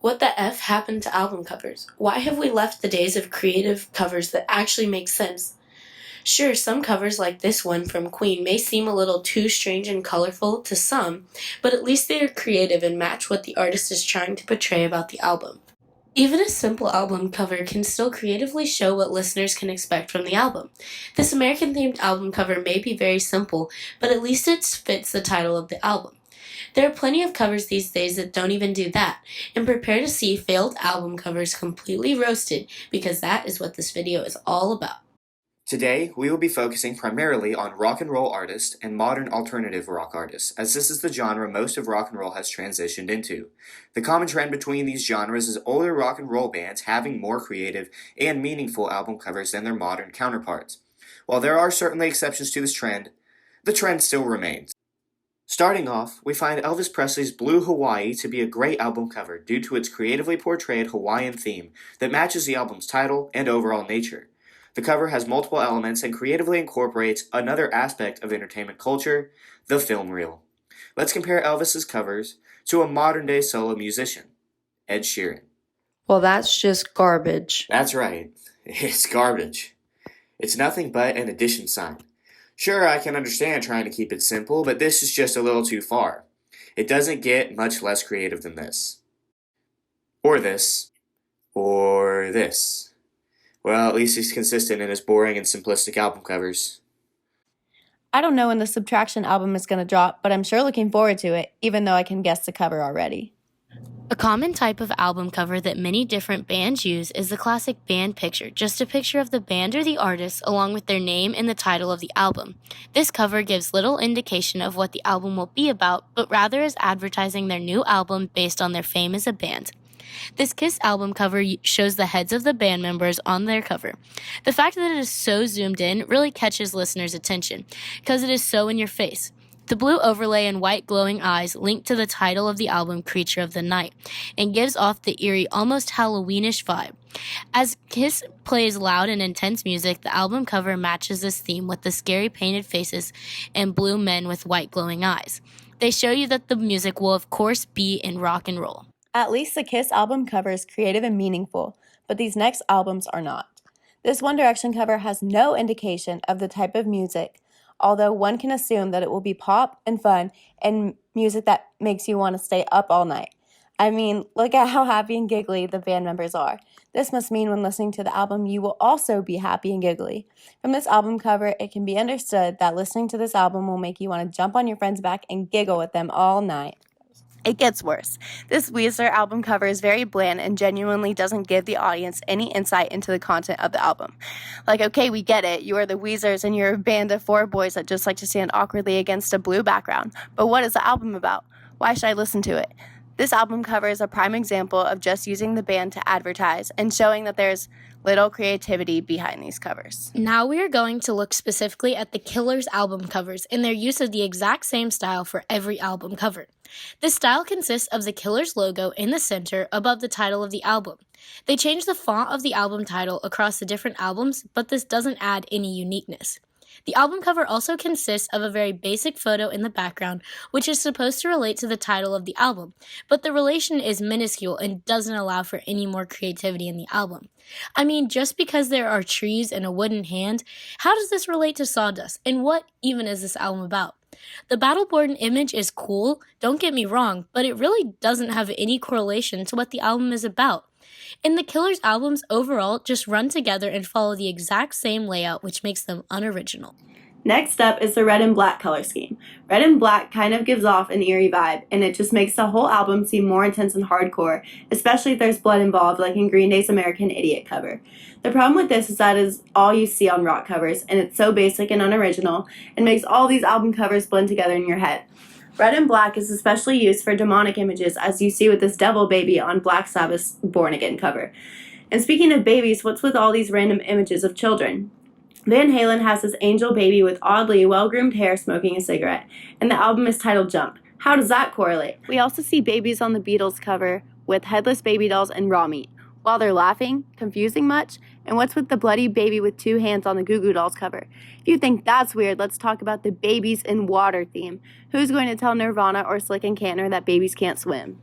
What the F happened to album covers? Why have we left the days of creative covers that actually make sense? Sure, some covers like this one from Queen may seem a little too strange and colorful to some, but at least they are creative and match what the artist is trying to portray about the album. Even a simple album cover can still creatively show what listeners can expect from the album. This American themed album cover may be very simple, but at least it fits the title of the album. There are plenty of covers these days that don't even do that, and prepare to see failed album covers completely roasted because that is what this video is all about. Today, we will be focusing primarily on rock and roll artists and modern alternative rock artists, as this is the genre most of rock and roll has transitioned into. The common trend between these genres is older rock and roll bands having more creative and meaningful album covers than their modern counterparts. While there are certainly exceptions to this trend, the trend still remains. Starting off, we find Elvis Presley's Blue Hawaii to be a great album cover due to its creatively portrayed Hawaiian theme that matches the album's title and overall nature. The cover has multiple elements and creatively incorporates another aspect of entertainment culture, the film reel. Let's compare Elvis's covers to a modern-day solo musician, Ed Sheeran. Well, that's just garbage. That's right, it's garbage. It's nothing but an addition sign. Sure, I can understand trying to keep it simple, but this is just a little too far. It doesn't get much less creative than this. Or this. Or this. Well, at least he's consistent in his boring and simplistic album covers. I don't know when the Subtraction album is going to drop, but I'm sure looking forward to it, even though I can guess the cover already. A common type of album cover that many different bands use is the classic band picture, just a picture of the band or the artist along with their name and the title of the album. This cover gives little indication of what the album will be about, but rather is advertising their new album based on their fame as a band. This Kiss album cover shows the heads of the band members on their cover. The fact that it is so zoomed in really catches listeners' attention, because it is so in your face. The blue overlay and white glowing eyes link to the title of the album, Creature of the Night, and gives off the eerie, almost Halloweenish vibe. As Kiss plays loud and intense music, the album cover matches this theme with the scary painted faces and blue men with white glowing eyes. They show you that the music will of course be in rock and roll. At least the Kiss album cover is creative and meaningful, but these next albums are not. This One Direction cover has no indication of the type of music, although one can assume that it will be pop and fun and music that makes you want to stay up all night. I mean, look at how happy and giggly the band members are. This must mean when listening to the album, you will also be happy and giggly. From this album cover, it can be understood that listening to this album will make you want to jump on your friend's back and giggle with them all night. It gets worse. This Weezer album cover is very bland and genuinely doesn't give the audience any insight into the content of the album. Like, okay, we get it. You are the Weezers and you're a band of four boys that just like to stand awkwardly against a blue background. But what is the album about? Why should I listen to it? This album cover is a prime example of just using the band to advertise and showing that there's little creativity behind these covers. Now we are going to look specifically at the Killers album covers and their use of the exact same style for every album cover. This style consists of the Killers logo in the center above the title of the album. They change the font of the album title across the different albums, but this doesn't add any uniqueness. The album cover also consists of a very basic photo in the background, which is supposed to relate to the title of the album, but the relation is minuscule and doesn't allow for any more creativity in the album. I mean, just because there are trees and a wooden hand, how does this relate to sawdust, and what even is this album about? The Battleborn image is cool, don't get me wrong, but it really doesn't have any correlation to what the album is about. And the Killers albums overall just run together and follow the exact same layout, which makes them unoriginal. Next up is the red and black color scheme. Red and black kind of gives off an eerie vibe, and it just makes the whole album seem more intense and hardcore, especially if there's blood involved, like in Green Day's American Idiot cover. The problem with this is that it is all you see on rock covers, and it's so basic and unoriginal, and makes all these album covers blend together in your head. Red and black is especially used for demonic images, as you see with this devil baby on Black Sabbath's Born Again cover. And speaking of babies, what's with all these random images of children? Van Halen has this angel baby with oddly well-groomed hair smoking a cigarette, and the album is titled Jump. How does that correlate? We also see babies on the Beatles cover with headless baby dolls and raw meat. While they're laughing, confusing much? And what's with the bloody baby with two hands on the Goo Goo Dolls cover? If you think that's weird, let's talk about the babies in water theme. Who's going to tell Nirvana or Slick and Cantor that babies can't swim?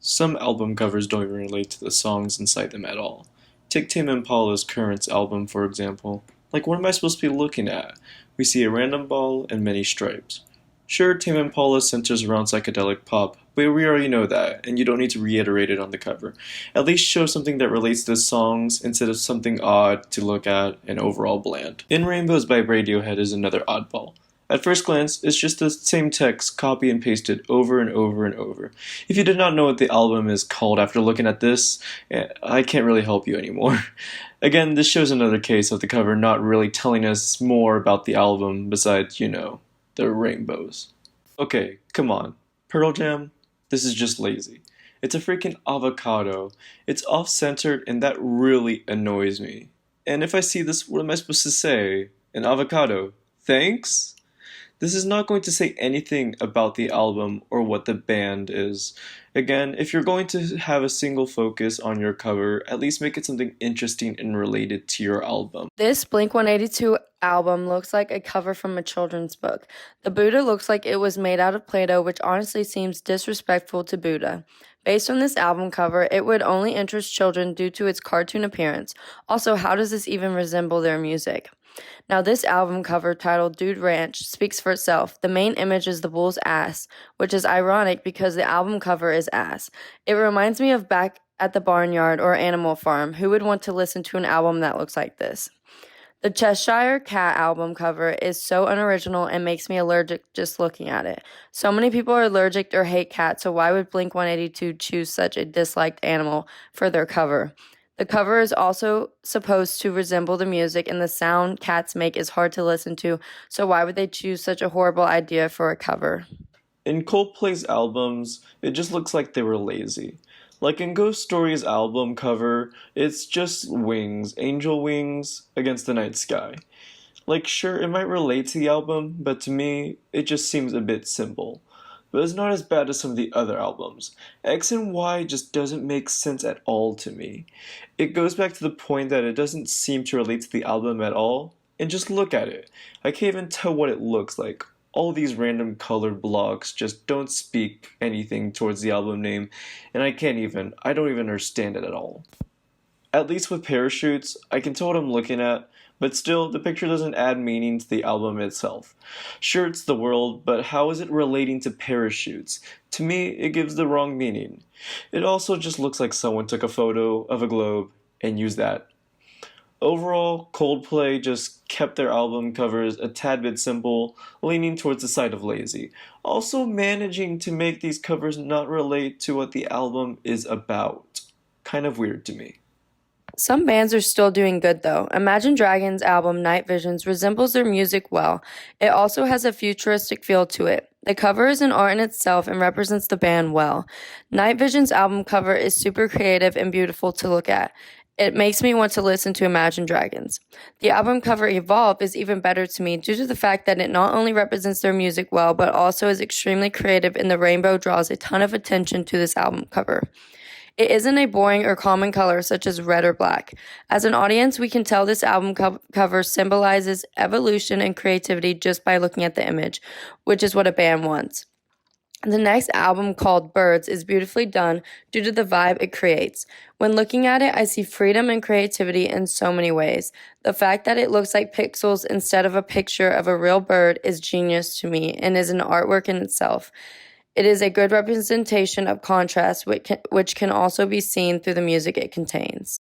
Some album covers don't even relate to the songs inside them at all. Take Tame Impala's Currents album, for example. Like, what am I supposed to be looking at? We see a random ball and many stripes. Sure, Tame Impala centers around psychedelic pop, but we already know that, and you don't need to reiterate it on the cover. At least show something that relates to the songs instead of something odd to look at and overall bland. In Rainbows by Radiohead is another oddball. At first glance, it's just the same text copy and pasted over and over and over. If you did not know what the album is called after looking at this, I can't really help you anymore. Again, this shows another case of the cover not really telling us more about the album besides, the rainbows. Okay, come on. Pearl Jam? This is just lazy. It's a freaking avocado. It's off-centered and that really annoys me. And if I see this, what am I supposed to say? An avocado? Thanks? This is not going to say anything about the album or what the band is. Again, if you're going to have a single focus on your cover, at least make it something interesting and related to your album. This Blink-182 album looks like a cover from a children's book. The Buddha looks like it was made out of Play-Doh, which honestly seems disrespectful to Buddha. Based on this album cover, it would only interest children due to its cartoon appearance. Also, how does this even resemble their music? Now, this album cover titled Dude Ranch speaks for itself. The main image is the bull's ass, which is ironic because the album cover is ass. It reminds me of Back at the Barnyard or Animal Farm. Who would want to listen to an album that looks like this? The Cheshire Cat album cover is so unoriginal and makes me allergic just looking at it. So many people are allergic or hate cats, so why would Blink-182 choose such a disliked animal for their cover? The cover is also supposed to resemble the music, and the sound cats make is hard to listen to, so why would they choose such a horrible idea for a cover? In Coldplay's albums, it just looks like they were lazy. Like in Ghost Story's album cover, it's just wings, angel wings, against the night sky. Like, sure, it might relate to the album, but to me, it just seems a bit simple. But it's not as bad as some of the other albums. X and Y just doesn't make sense at all to me. It goes back to the point that it doesn't seem to relate to the album at all. And just look at it. I can't even tell what it looks like. All these random colored blocks just don't speak anything towards the album name, and I don't even understand it at all. At least with parachutes, I can tell what I'm looking at, but still, the picture doesn't add meaning to the album itself. Sure, it's the world, but how is it relating to parachutes? To me, it gives the wrong meaning. It also just looks like someone took a photo of a globe and used that. Overall, Coldplay just kept their album covers a tad bit simple, leaning towards the side of lazy. Also managing to make these covers not relate to what the album is about. Kind of weird to me. Some bands are still doing good though. Imagine Dragons' album Night Visions resembles their music well. It also has a futuristic feel to it. The cover is an art in itself and represents the band well. Night Visions' album cover is super creative and beautiful to look at. It makes me want to listen to Imagine Dragons. The album cover Evolve is even better to me due to the fact that it not only represents their music well, but also is extremely creative, and the rainbow draws a ton of attention to this album cover. It isn't a boring or common color such as red or black. As an audience, we can tell this album cover symbolizes evolution and creativity just by looking at the image, which is what a band wants. The next album, called Birds, is beautifully done due to the vibe it creates. When looking at it, I see freedom and creativity in so many ways. The fact that it looks like pixels instead of a picture of a real bird is genius to me and is an artwork in itself. It is a good representation of contrast, which can also be seen through the music it contains.